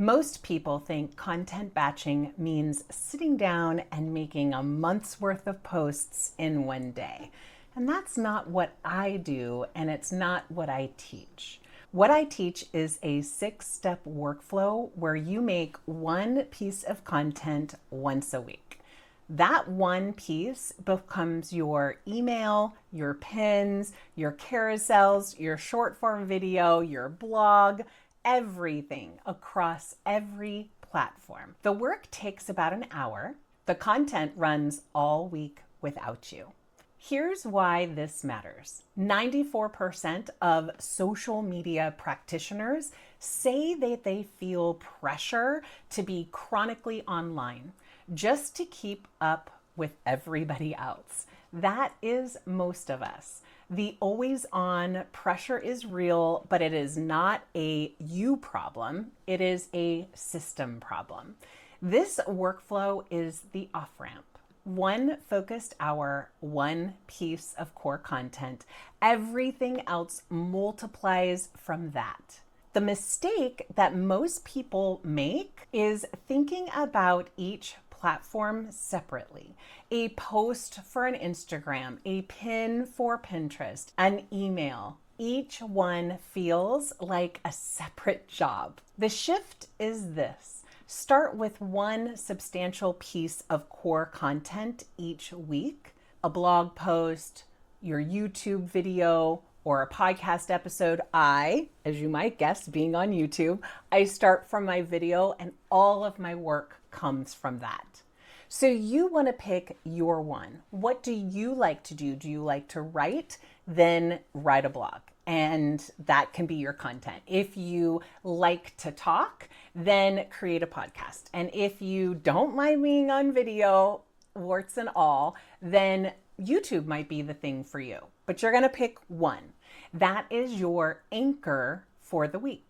Most people think content batching means sitting down and making a month's worth of posts in one day. And that's not what I do, and it's not what I teach. What I teach is a 6-step workflow where you make one piece of content once a week. That one piece becomes your email, your pins, your carousels, your short form video, your blog, everything across every platform. The work takes about an hour. The content runs all week without you. Here's why this matters. 94% of social media practitioners say that they feel pressure to be chronically online just to keep up with everybody else. That is most of us. The always on pressure is real, but it is not a you problem. It is a system problem. This workflow is the off-ramp. One focused hour, one piece of core content. Everything else multiplies from that. The mistake that most people make is thinking about each platform separately. A post for an Instagram, a pin for Pinterest, an email. Each one feels like a separate job. The shift is this. Start with one substantial piece of core content each week, a blog post, your YouTube video, or a podcast episode. As you might guess, being on YouTube, I start from my video and all of my work comes from that. So you want to pick your one. What do you like to do? Do you like to write? Then write a blog, and that can be your content. If you like to talk, then create a podcast. And if you don't mind being on video, warts and all, then YouTube might be the thing for you. But you're going to pick one. That is your anchor for the week.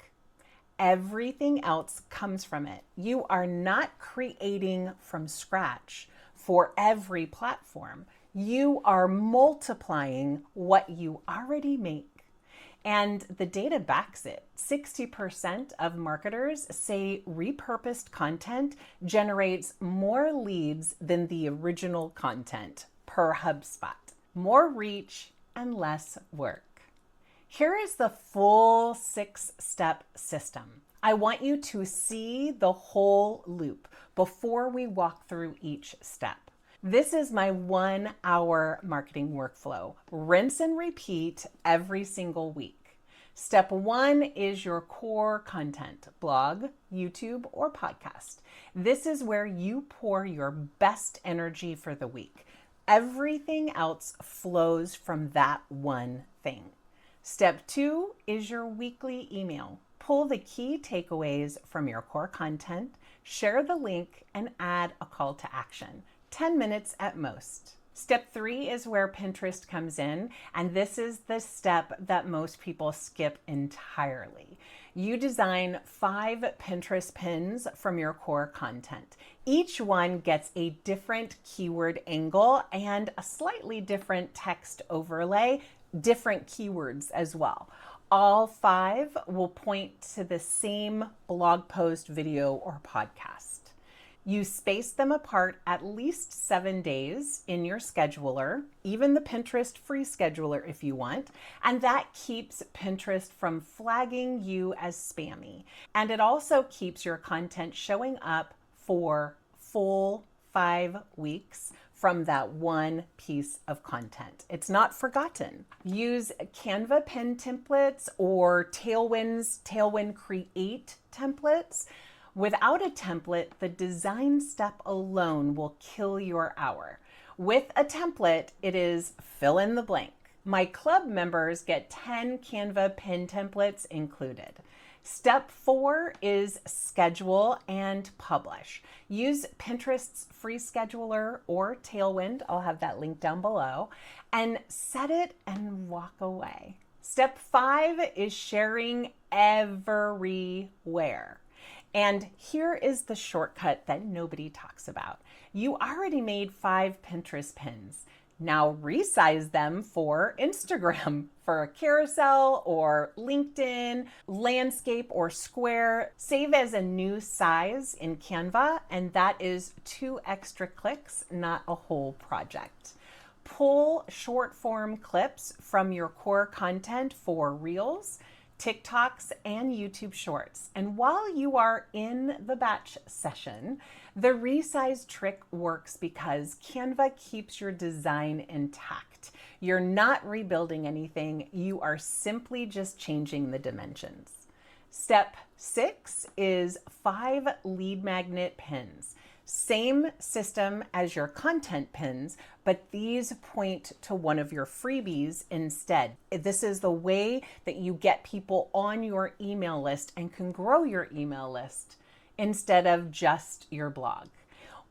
Everything else comes from it. You are not creating from scratch for every platform. You are multiplying what you already make. And the data backs it. 60% of marketers say repurposed content generates more leads than the original content per HubSpot. More reach and less work. Here is the full 6-step system. I want you to see the whole loop before we walk through each step. This is my 1-hour marketing workflow. Rinse and repeat every single week. Step 1 is your core content, blog, YouTube, or podcast. This is where you pour your best energy for the week. Everything else flows from that one thing. Step 2 is your weekly email. Pull the key takeaways from your core content, share the link, and add a call to action. 10 minutes at most. Step 3 is where Pinterest comes in, and this is the step that most people skip entirely. You design 5 Pinterest pins from your core content. Each one gets a different keyword angle and a slightly different text overlay, different keywords as well. All 5 will point to the same blog post, video, or podcast. You space them apart at least 7 days in your scheduler, even the Pinterest free scheduler if you want, and that keeps Pinterest from flagging you as spammy. And it also keeps your content showing up for full 5 weeks from that one piece of content. It's not forgotten. Use Canva pin templates or Tailwind Create templates. Without a template, the design step alone will kill your hour. With a template, it is fill in the blank. My club members get 10 Canva pin templates included. Step 4 is schedule and publish. Use Pinterest's free scheduler or Tailwind, I'll have that link down below, and set it and walk away. Step 5 is sharing everywhere. And here is the shortcut that nobody talks about. You already made 5 Pinterest pins. Now resize them for Instagram, for a carousel or LinkedIn, landscape or square. Save as a new size in Canva, and that is 2 extra clicks, not a whole project. Pull short form clips from your core content for Reels, TikToks, and YouTube Shorts. And while you are in the batch session, the resize trick works because Canva keeps your design intact. You're not rebuilding anything, you are simply just changing the dimensions. Step 6 is 5 lead magnet pins. Same system as your content pins, but these point to one of your freebies instead. This is the way that you get people on your email list and can grow your email list instead of just your blog.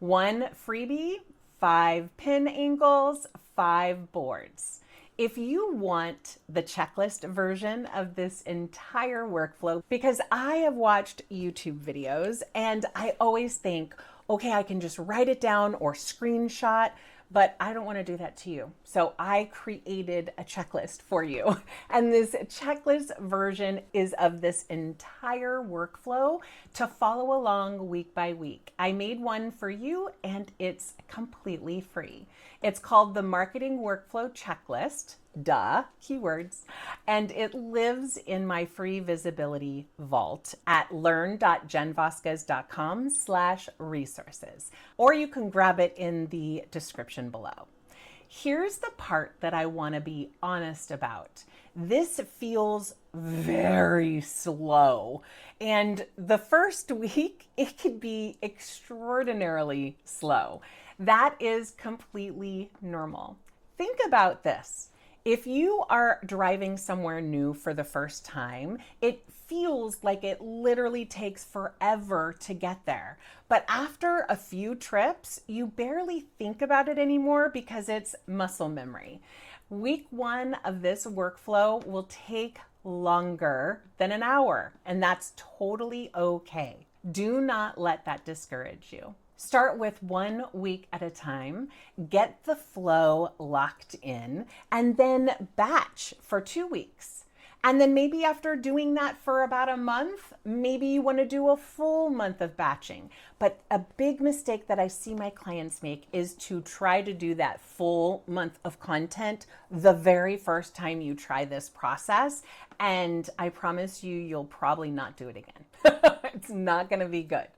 1 freebie, 5 pin angles, 5 boards. If you want the checklist version of this entire workflow, because I have watched YouTube videos and I always think, okay, I can just write it down or screenshot, but I don't want to do that to you. So I created a checklist for you. And this checklist version is of this entire workflow to follow along week by week. I made one for you and it's completely free. It's called the Marketing Workflow Checklist, duh, keywords, and it lives in my free visibility vault at learn.jenvasquez.com/resources, or you can grab it in the description below. Here's the part that I want to be honest about. This feels very slow, and the first week it could be extraordinarily slow. That is completely normal. Think about this. If you are driving somewhere new for the first time, it feels like it literally takes forever to get there. But after a few trips, you barely think about it anymore because it's muscle memory. Week 1 of this workflow will take longer than an hour, and that's totally okay. Do not let that discourage you. Start with 1 week at a time, get the flow locked in, and then batch for 2 weeks. And then maybe after doing that for about a month, maybe you want to do a full month of batching. But a big mistake that I see my clients make is to try to do that full month of content the very first time you try this process. And I promise you, you'll probably not do it again. It's not going to be good.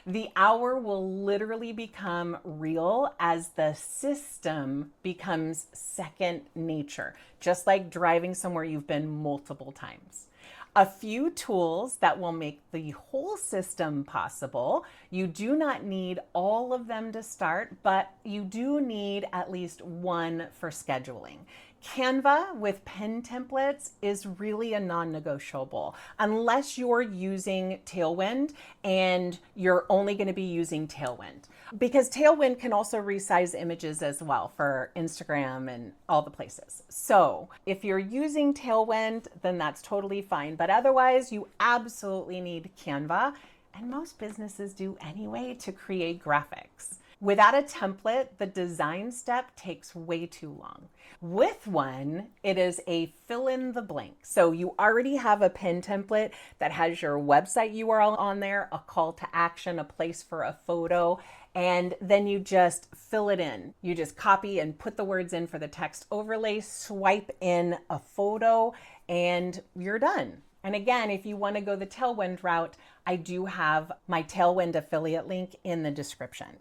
The hour will literally become real as the system becomes second nature, just like driving somewhere you've been multiple times. A few tools that will make the whole system possible. You do not need all of them to start, but you do need at least one for scheduling. Canva with pen templates is really a non-negotiable unless you're using Tailwind and you're only going to be using Tailwind, because Tailwind can also resize images as well for Instagram and all the places. So if you're using Tailwind, then that's totally fine. But otherwise, you absolutely need Canva, and most businesses do anyway, to create graphics. Without a template, the design step takes way too long. With one, it is a fill in the blank. So you already have a pin template that has your website URL on there, a call to action, a place for a photo, and then you just fill it in. You just copy and put the words in for the text overlay, swipe in a photo, and you're done. And again, if you want to go the Tailwind route, I do have my Tailwind affiliate link in the description.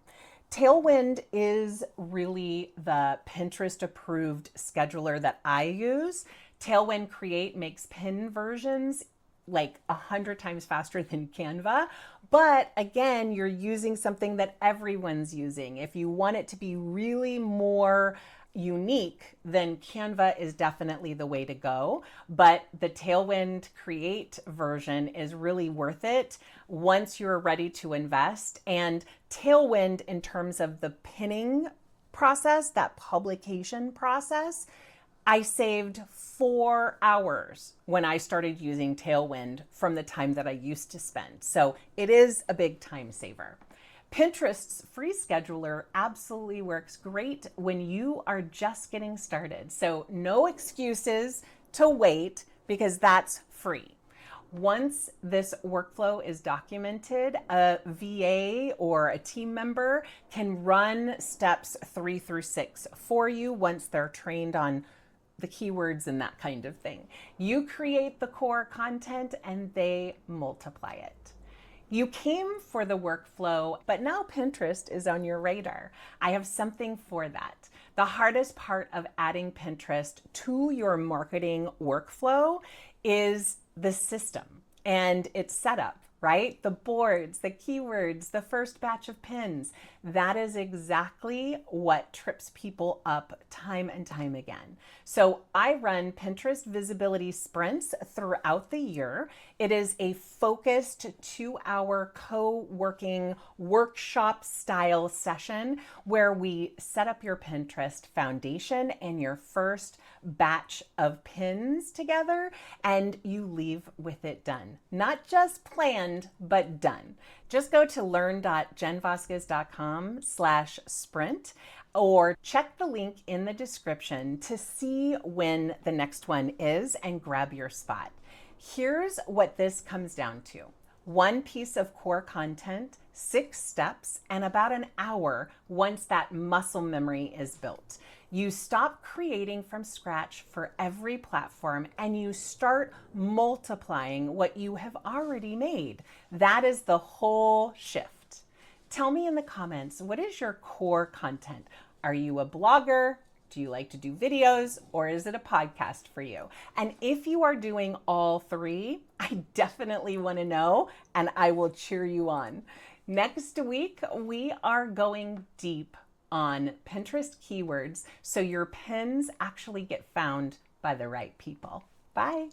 Tailwind is really the Pinterest approved scheduler that I use. Tailwind Create makes pin versions like 100 times faster than Canva. But again, you're using something that everyone's using. If you want it to be really more unique, then Canva is definitely the way to go. But the Tailwind Create version is really worth it once you're ready to invest. And Tailwind, in terms of the pinning process, that publication process, I saved 4 hours when I started using Tailwind from the time that I used to spend. So it is a big time saver. Pinterest's free scheduler absolutely works great when you are just getting started. So no excuses to wait because that's free. Once this workflow is documented, a VA or a team member can run steps 3 through 6 for you once they're trained on the keywords and that kind of thing. You create the core content and they multiply it. You came for the workflow, but now Pinterest is on your radar. I have something for that. The hardest part of adding Pinterest to your marketing workflow is the system and its setup, right? The boards, the keywords, the first batch of pins. That is exactly what trips people up time and time again. So I run Pinterest visibility sprints throughout the year. It is a focused 2-hour co-working workshop style session where we set up your Pinterest foundation and your first batch of pins together, and you leave with it done. Not just planned, but done. Just go to learn.jenvasquez.com/sprint or check the link in the description to see when the next one is and grab your spot. Here's what this comes down to. 1 piece of core content, 6 steps, and about an hour once that muscle memory is built. You stop creating from scratch for every platform and you start multiplying what you have already made. That is the whole shift. Tell me in the comments, what is your core content? Are you a blogger? Do you like to do videos, or is it a podcast for you? And if you are doing all 3, I definitely want to know and I will cheer you on. Next week, we are going deep on Pinterest keywords so your pins actually get found by the right people. Bye.